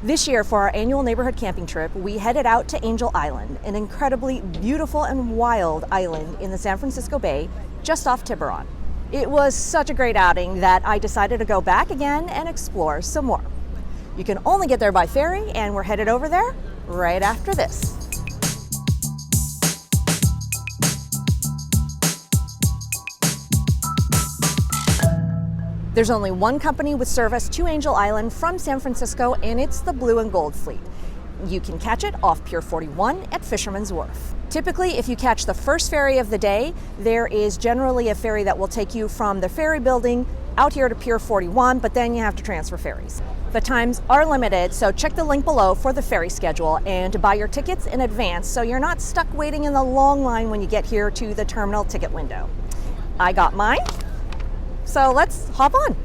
This year, for our annual neighborhood camping trip, we headed out to Angel Island, an incredibly beautiful and wild island in the San Francisco Bay, just off Tiburon. It was such a great outing that I decided to go back again and explore some more. You can only get there by ferry, and we're headed over there right after this. There's only one company with service to Angel Island from San Francisco, and it's the Blue and Gold Fleet. You can catch it off Pier 41 at Fisherman's Wharf. Typically, if you catch the first ferry of the day, there is generally a ferry that will take you from the ferry building out here to Pier 41, but then you have to transfer ferries. The times are limited, so check the link below for the ferry schedule and to buy your tickets in advance so you're not stuck waiting in the long line when you get here to the terminal ticket window. I got mine. So let's hop on.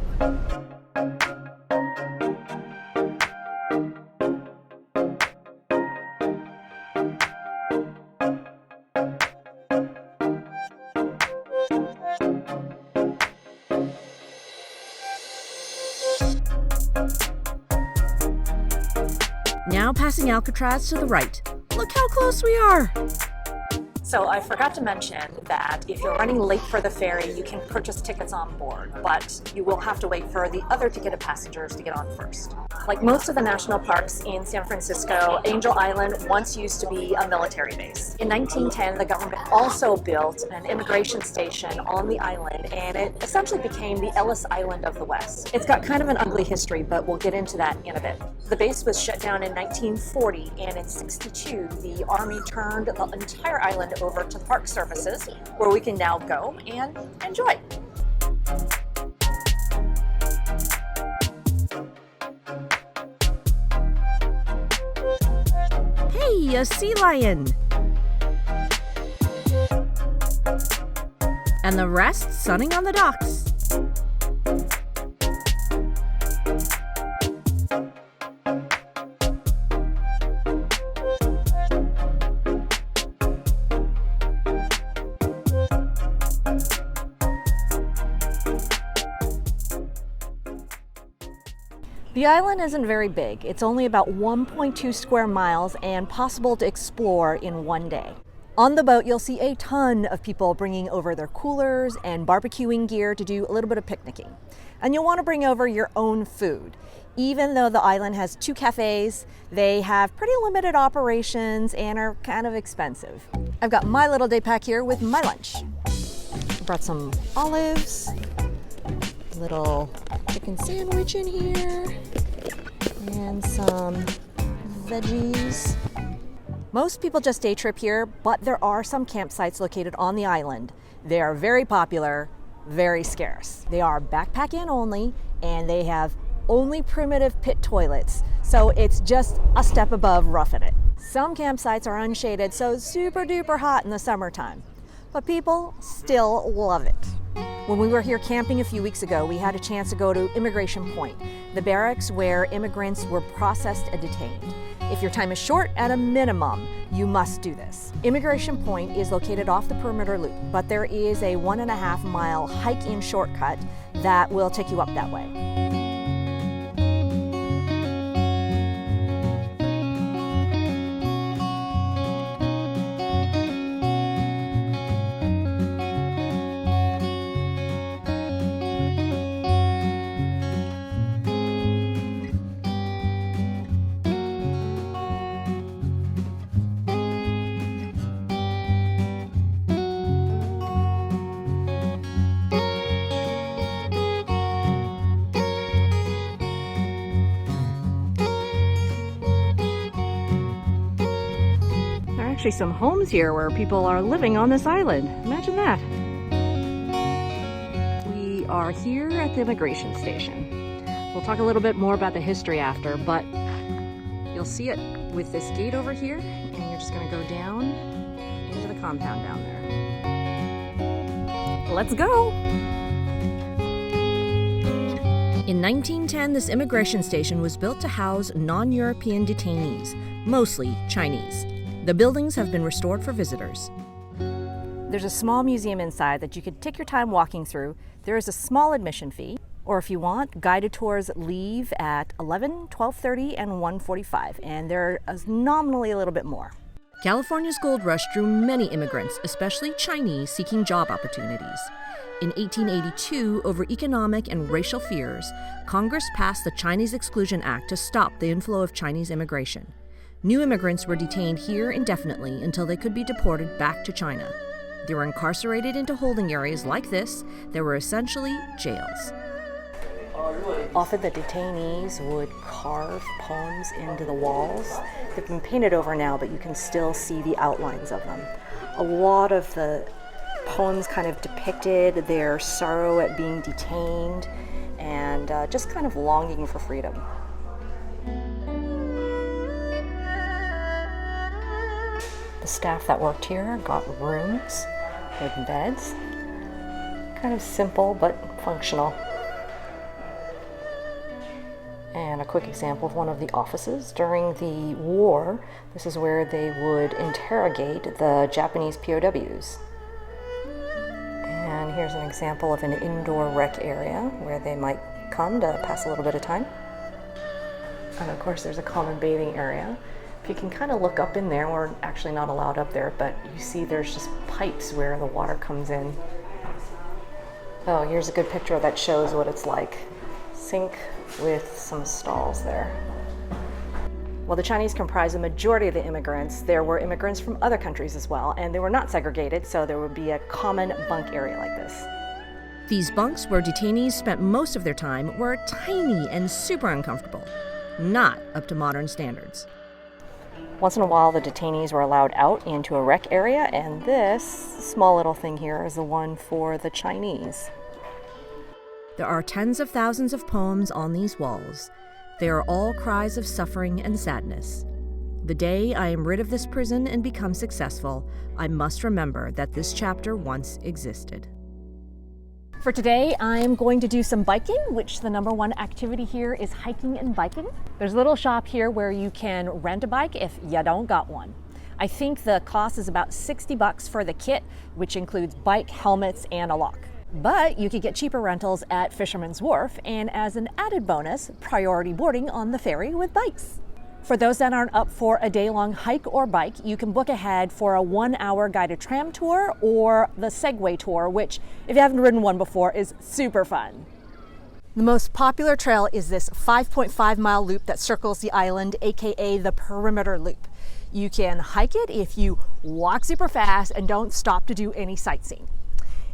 Now passing Alcatraz to the right. Look how close we are. So I forgot to mention that if you're running late for the ferry, you can purchase tickets on board, but you will have to wait for the other ticketed passengers to get on first. Like most of the national parks in San Francisco, Angel Island once used to be a military base. In 1910, the government also built an immigration station on the island, and it essentially became the Ellis Island of the West. It's got kind of an ugly history, but we'll get into that in a bit. The base was shut down in 1940, and in 62, the Army turned the entire island over to the Park Services, where we can now go and enjoy. Hey, a sea lion! And the rest sunning on the docks. The island isn't very big. It's only about 1.2 square miles and possible to explore in one day. On the boat, you'll see a ton of people bringing over their coolers and barbecuing gear to do a little bit of picnicking. And you'll want to bring over your own food. Even though the island has 2 cafes, they have pretty limited operations and are kind of expensive. I've got my little day pack here with my lunch. I brought some olives, little chicken sandwich in here, and some veggies. Most people just day trip here, but there are some campsites located on the island. They are very popular, very scarce. They are backpack in only, and they have only primitive pit toilets, so it's just a step above roughing it. Some campsites are unshaded, so super duper hot in the summertime, but people still love it. When we were here camping a few weeks ago, we had a chance to go to Immigration Point, the barracks where immigrants were processed and detained. If your time is short, at a minimum, you must do this. Immigration Point is located off the perimeter loop, but there is a 1.5 mile hike-in shortcut that will take you up that way. Actually some homes here where people are living on this island. Imagine that. We are here at the immigration station. We'll talk a little bit more about the history after, but you'll see it with this gate over here, and you're just going to go down into the compound down there. Let's go! In 1910, this immigration station was built to house non-European detainees, mostly Chinese. The buildings have been restored for visitors. There's a small museum inside that you could take your time walking through. There is a small admission fee, Or if you want, guided tours leave at 11, 12:30, and 1:45, and they're nominally a little bit more. California's gold rush drew many immigrants, especially Chinese, seeking job opportunities. In 1882, over economic and racial fears, Congress passed the Chinese Exclusion Act to stop the inflow of Chinese immigration. New immigrants were detained here indefinitely until they could be deported back to China. They were incarcerated into holding areas like this that were essentially jails. Often the detainees would carve poems into the walls. They've been painted over now, but you can still see the outlines of them. A lot of the poems kind of depicted their sorrow at being detained and just kind of longing for freedom. The staff that worked here got rooms with beds. Kind of simple but functional. And a quick example of one of the offices during the war. This is where they would interrogate the Japanese POWs. And here's an example of an indoor rec area where they might come to pass a little bit of time. And of course there's a common bathing area. If you can kind of look up in there, we're actually not allowed up there, but you see there's just pipes where the water comes in. Oh, here's a good picture that shows what it's like. Sink with some stalls there. While the Chinese comprise the majority of the immigrants, there were immigrants from other countries as well, and they were not segregated, so there would be a common bunk area like this. These bunks where detainees spent most of their time were tiny and super uncomfortable, not up to modern standards. Once in a while, the detainees were allowed out into a rec area, and this small little thing here is the one for the Chinese. There are tens of thousands of poems on these walls. They are all cries of suffering and sadness. The day I am rid of this prison and become successful, I must remember that this chapter once existed. For today, I'm going to do some biking, which the number one activity here is hiking and biking. There's a little shop here where you can rent a bike if you don't got one. I think the cost is about $60 for the kit, which includes bike, helmets, and a lock. But you could get cheaper rentals at Fisherman's Wharf, and as an added bonus, priority boarding on the ferry with bikes. For those that aren't up for a day-long hike or bike, you can book ahead for a 1-hour guided tram tour or the Segway tour, which, if you haven't ridden one before, is super fun. The most popular trail is this 5.5-mile loop that circles the island, aka the Perimeter Loop. You can hike it if you walk super fast and don't stop to do any sightseeing.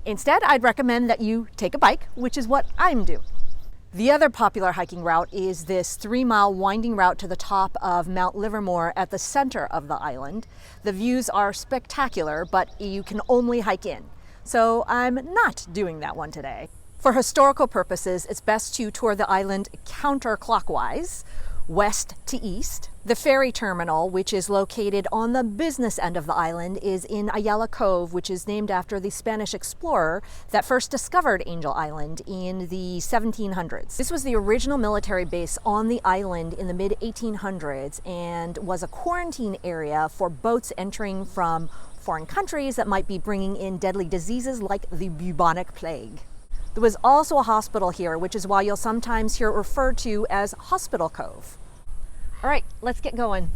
Instead, I'd recommend that you take a bike, which is what I'm doing. The other popular hiking route is this 3-mile winding route to the top of Mount Livermore at the center of the island. The views are spectacular, but you can only hike in. So I'm not doing that one today. For historical purposes, it's best to tour the island counterclockwise, west to east. The ferry terminal, which is located on the business end of the island, is in Ayala Cove, which is named after the Spanish explorer that first discovered Angel Island in the 1700s. This was the original military base on the island in the mid-1800s and was a quarantine area for boats entering from foreign countries that might be bringing in deadly diseases like the bubonic plague. There was also a hospital here, which is why you'll sometimes hear it referred to as Hospital Cove. All right, let's get going.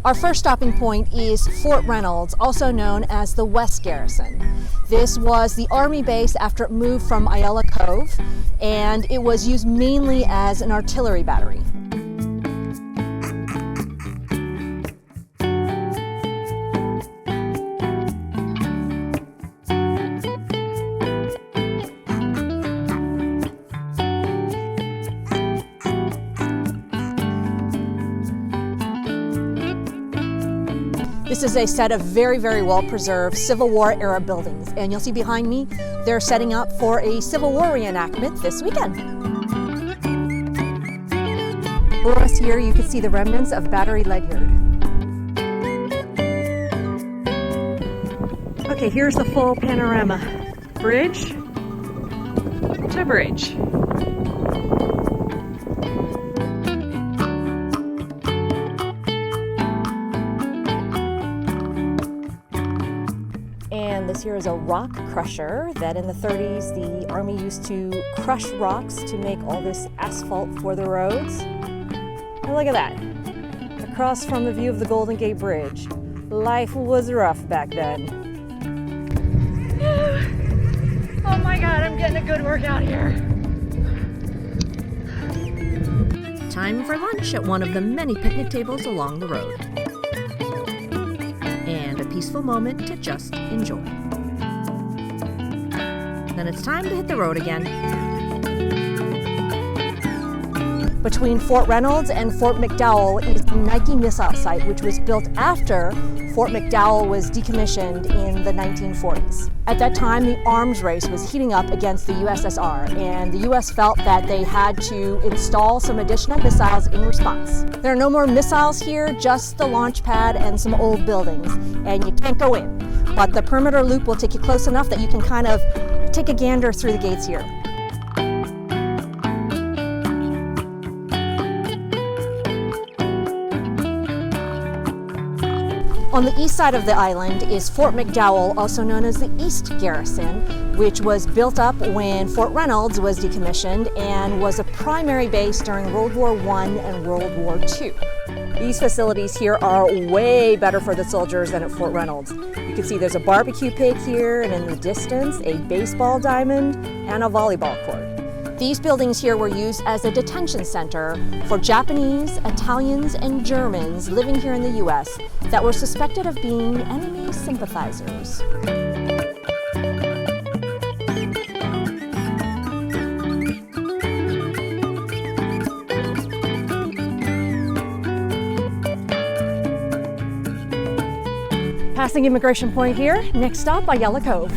Our first stopping point is Fort Reynolds, also known as the West Garrison. This was the Army base after it moved from Ayala Cove, and it was used mainly as an artillery battery. This is a set of very, very well-preserved Civil War era buildings, and you'll see behind me, they're setting up for a Civil War reenactment this weekend. Below us here, you can see the remnants of Battery Ledyard. Okay, here's the full panorama. Bridge to bridge. This This here is a rock crusher that in the 30s the Army used to crush rocks to make all this asphalt for the roads. And look at that. Across from the view of the Golden Gate Bridge. Life was rough back then. Oh my God, I'm getting a good workout here. Time for lunch at one of the many picnic tables along the road. And a peaceful moment to just enjoy. Then it's time to hit the road again. Between Fort Reynolds and Fort McDowell is the Nike missile site, which was built after Fort McDowell was decommissioned in the 1940s. At that time, the arms race was heating up against the USSR, and the US felt that they had to install some additional missiles in response. There are no more missiles here, just the launch pad and some old buildings, and you can't go in. But the perimeter loop will take you close enough that you can kind of take a gander through the gates here. On the east side of the island is Fort McDowell, also known as the East Garrison, which was built up when Fort Reynolds was decommissioned and was a primary base during World War I and World War II. These facilities here are way better for the soldiers than at Fort Reynolds. You can see there's a barbecue pit here, and in the distance, a baseball diamond and a volleyball court. These buildings here were used as a detention center for Japanese, Italians, and Germans living here in the US that were suspected of being enemy sympathizers. Passing Immigration Point here, next stop Ayala Cove.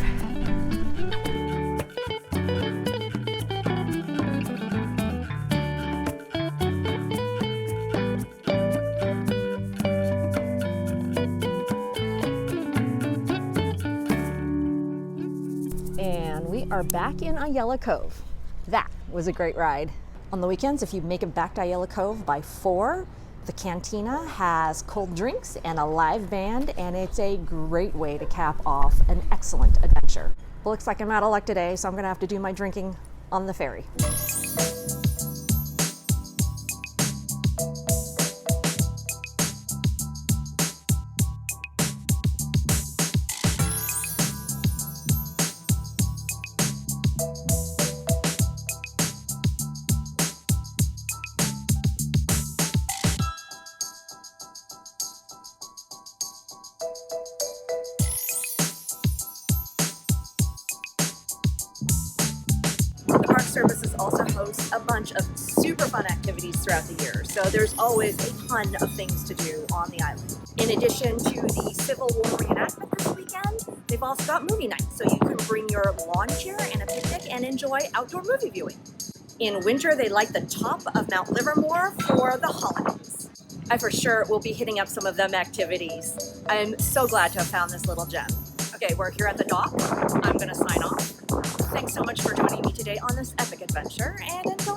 And we are back in Ayala Cove. That was a great ride. On the weekends, if you make it back to Ayala Cove by 4, the cantina has cold drinks and a live band, and it's a great way to cap off an excellent adventure. Well, looks like I'm out of luck today, so I'm gonna have to do my drinking on the ferry. Services also hosts a bunch of super fun activities throughout the year, so there's always a ton of things to do on the island. In addition to the Civil War reenactment this weekend, they've also got movie night, so you can bring your lawn chair and a picnic and enjoy outdoor movie viewing. In winter, they light the top of Mount Livermore for the holidays. I for sure will be hitting up some of them activities. I'm so glad to have found this little gem. Okay, we're here at the dock. I'm gonna sign off. Thanks so much for joining me today on this epic adventure, and until